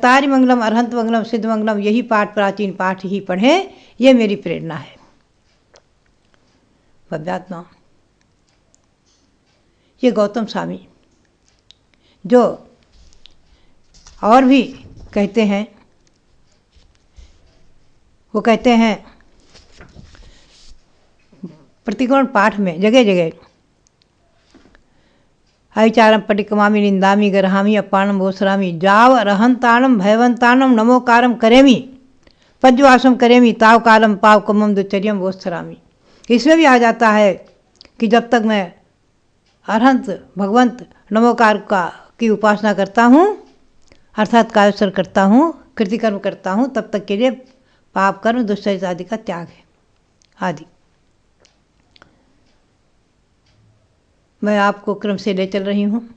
तारी मंगलम, अरहंत मंगलम, सिद्ध मंगलम, यही पाठ प्राचीन पाठ ही पढ़ें, ये मेरी प्रेरणा है। भव्यात्मा ये गौतम स्वामी जो और भी कहते हैं, वो कहते हैं प्रतिकोण पाठ में जगह जगह अविचारम पटिकमामी निंदामी गरहामी अपानम भोसरामी जाव रहंताणम भयवंताणम नमोकारम करेमी पज्वासम करेमी ताव कालम पाव कमम दुचर्यम भोसरामी। इसमें भी आ जाता है कि जब तक मैं अरहंत भगवंत नमोकार की उपासना करता हूँ, अर्थात कायस्वर करता हूँ, कृतिकर्म करता हूँ, तब तक के लिए पाप कर्म दुष्चरित आदि का त्याग है आदि। मैं आपको क्रम से ले चल रही हूँ।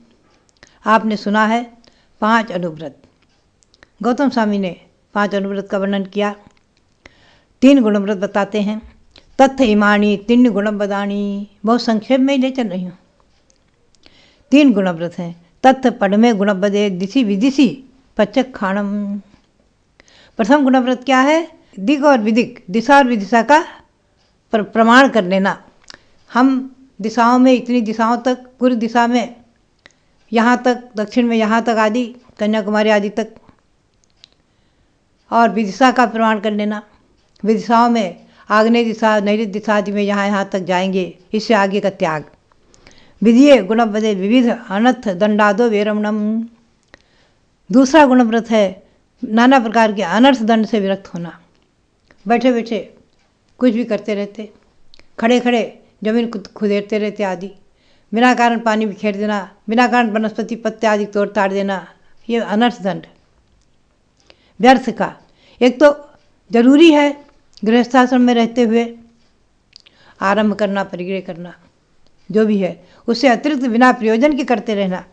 आपने सुना है 5 अनुव्रत। गौतम स्वामी ने 5 अनुव्रत का वर्णन किया। 3 गुणव्रत बताते हैं। तत्थ इमानी 3 गुणम बदानी, बहुत संक्षेप में ही ले चल रही हूँ। 3 गुणव्रत हैं। तत्थ पढ़मे गुणबदे दिशि विदिशि पचक खाणम। प्रथम गुणव्रत क्या है? दिक और विदिक, दिशा और विदिशा का प्रमाण कर लेना। हम दिशाओं में इतनी दिशाओं तक, पूर्व दिशा में यहाँ तक, दक्षिण में यहाँ तक आदि, कन्याकुमारी आदि तक, और विदिशा का प्रमाण कर लेना। विदिशाओं में आग्नेय दिशा, नैऋत्य दिशा आदि में यहाँ तक जाएंगे, इससे आगे का त्याग। विधिये गुणव्रते विविध अनर्थ दंडादो वेरमणम। दूसरा गुणव्रत है नाना प्रकार के अनर्थ दंड से विरक्त होना। बैठे बैठे कुछ भी करते रहते, खड़े खड़े जमीन खुदेरते रहते आदि, बिना कारण पानी बिखेर देना, बिना कारण वनस्पति पत्ते आदि तोड़ ताड़ देना, ये अनर्थ दंड व्यर्थ का। एक तो जरूरी है गृहस्थाश्रम में रहते हुए आरंभ करना, परिग्रह करना, जो भी है, उससे अतिरिक्त बिना प्रयोजन के करते रहना।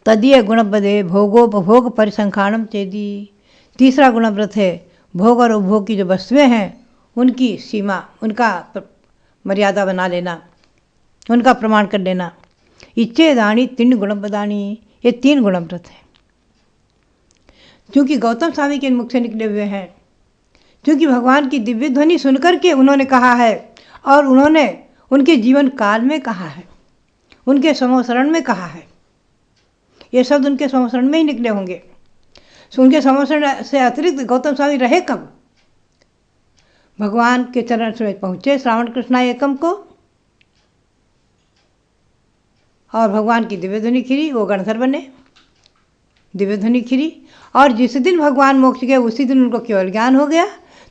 तदीय गुणबदे भोगोपभोग परिसंखाणम चेदी। तीसरा गुणव्रत है भोग और उपभोग की जो वस्तुएं हैं उनकी सीमा, उनका मर्यादा बना लेना, उनका प्रमाण कर लेना। इच्छेदानी 3 गुणबदानी, ये 3 गुणव्रत हैं। क्योंकि गौतम स्वामी के मुख से निकले हुए हैं, क्योंकि भगवान की दिव्य ध्वनि सुनकर के उन्होंने कहा है, और उन्होंने उनके जीवन काल में कहा है, उनके समोसरण में कहा है। ये शब्द उनके समोसरण में ही निकले होंगे। उनके समोसरण से अतिरिक्त गौतम स्वामी रहे कब? भगवान के चरण से पहुँचे श्रावण कृष्णा एकम को, और भगवान की दिव्य ध्वनि खिरी, वो गणधर बने, दिव्य ध्वनि खिरी। और जिस दिन भगवान मोक्ष गए उसी दिन उनको केवल ज्ञान हो गया।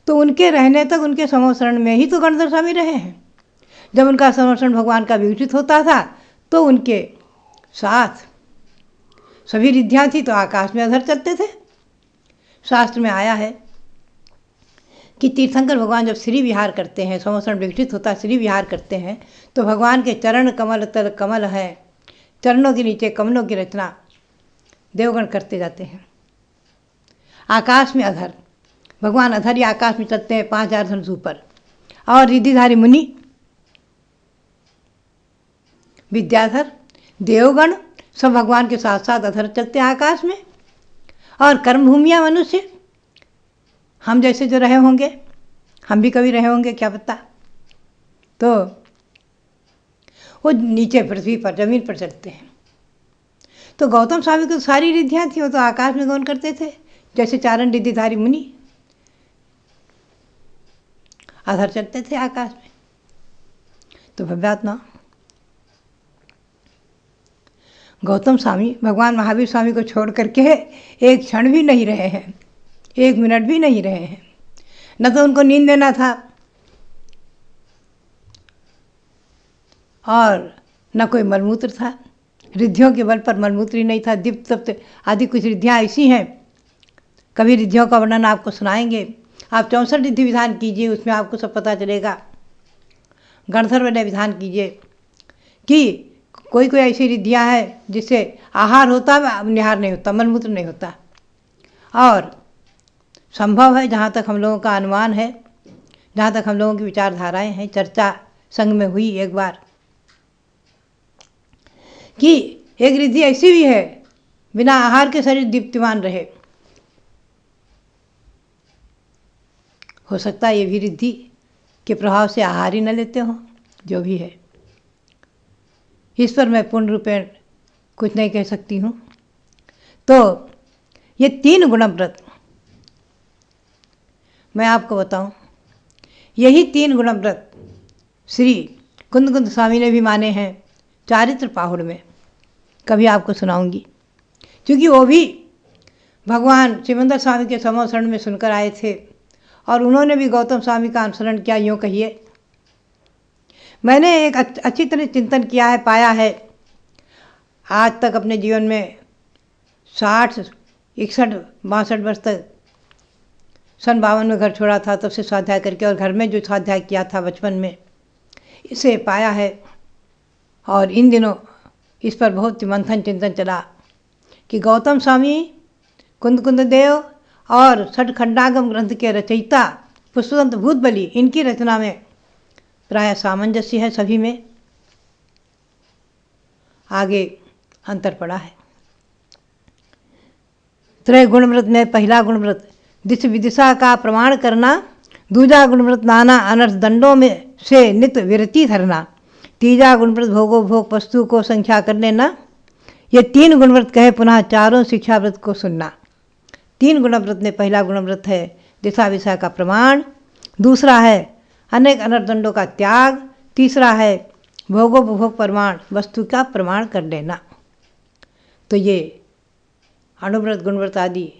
तो उनके रहने तक उनके समोसरण में ही तो गणधर स्वामी रहे हैं। जब उनका समोसरण भगवान का विकसित होता था तो उनके साथ सभी रिद्धियाँ थी, तो आकाश में अधर चलते थे। शास्त्र में आया है कि तीर्थंकर भगवान जब श्री विहार करते हैं, समोसरण विकसित होता है, श्री विहार करते हैं, तो भगवान के चरण कमल तल कमल है, चरणों के नीचे कमलों की रचना देवगण करते जाते हैं। आकाश में अधर, भगवान अधर ही आकाश में चलते हैं 5000 धनुष ऊपर, और रिद्धिधारी मुनि, विद्याधर, देवगण सब भगवान के साथ साथ अधर चलते हैं आकाश में। और कर्मभूमिया मनुष्य, हम जैसे जो रहे होंगे, हम भी कभी रहे होंगे, क्या पता, तो वो नीचे पृथ्वी पर, जमीन पर चलते हैं। तो गौतम स्वामी को सारी रिद्धियाँ थी, वो तो आकाश में गौन करते थे, जैसे चारण रिद्धिधारी मुनि अधर चलते थे आकाश में। तो भव्यात्मा गौतम स्वामी भगवान महावीर स्वामी को छोड़ करके एक क्षण भी नहीं रहे हैं, 1 मिनट भी नहीं रहे हैं। न तो उनको नींद देना था, और न कोई मलमूत्र था। रिद्धियों के बल पर मलमूत्र ही नहीं था। दीप्त तप्त आदि कुछ रिद्धियाँ ऐसी हैं, कभी रिद्धियों का वर्णन आपको सुनाएंगे। आप 64 रिद्धि विधान कीजिए, उसमें आपको सब पता चलेगा। गणधर्व ने विधान कीजिए कि कोई कोई ऐसी रिद्धियाँ हैं जिससे आहार होता, निहार नहीं होता, मलमूत्र नहीं होता। और संभव है, जहाँ तक हम लोगों का अनुमान है, जहाँ तक हम लोगों की विचारधाराएं हैं, चर्चा संघ में हुई एक बार, कि एक रिद्धि ऐसी भी है बिना आहार के शरीर दीप्तिमान रहे। हो सकता है ये भी रिद्धि के प्रभाव से आहार ही न लेते हो, जो भी है इस पर मैं पूर्ण रूपेण कुछ नहीं कह सकती हूँ। तो ये 3 गुणव्रत मैं आपको बताऊं, यही 3 गुणव्रत श्री कुंद स्वामी ने भी माने हैं चारित्र पाहुड़ में, कभी आपको सुनाऊंगी, क्योंकि वो भी भगवान सिमंदर स्वामी के समोसरण में सुनकर आए थे और उन्होंने भी गौतम स्वामी का अनुसरण किया। यूँ कहिए मैंने एक अच्छी तरह चिंतन किया है, पाया है आज तक अपने जीवन में 60, 61, 62 वर्ष तक, सन 52 में घर छोड़ा था, तब से स्वाध्याय करके, और घर में जो स्वाध्याय किया था बचपन में, इसे पाया है। और इन दिनों इस पर बहुत मंथन चिंतन चला कि गौतम स्वामी, कुंद देव और षटखंडागम ग्रंथ के रचयिता पुष्पवंत भूतबली, इनकी रचना में प्राय सामंजस्य है, सभी में आगे अंतर पड़ा है। त्रय गुणव्रत में पहला गुणव्रत दिश विदिशा का प्रमाण करना, दूजा गुणव्रत नाना अनर्थ दंडों में से नित विरति धरना, तीजा गुणव्रत भोगो भोग वस्तु को संख्या कर लेना। ये 3 गुणव्रत कहे पुनः चारों शिक्षाव्रत को सुनना। 3 गुणव्रत में पहला गुणव्रत है दिशा विषय का प्रमाण, दूसरा है अनेक अनर्थ दंडों का त्याग, तीसरा है भोगोपभोग प्रमाण वस्तु का प्रमाण कर लेना। तो ये अणुव्रत गुणव्रत आदि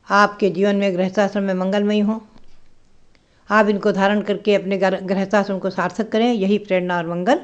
आपके जीवन में गृहस्थाश्रम में मंगलमयी हो, आप इनको धारण करके अपने गृहस्थाश्रम को सार्थक करें, यही प्रेरणा और मंगल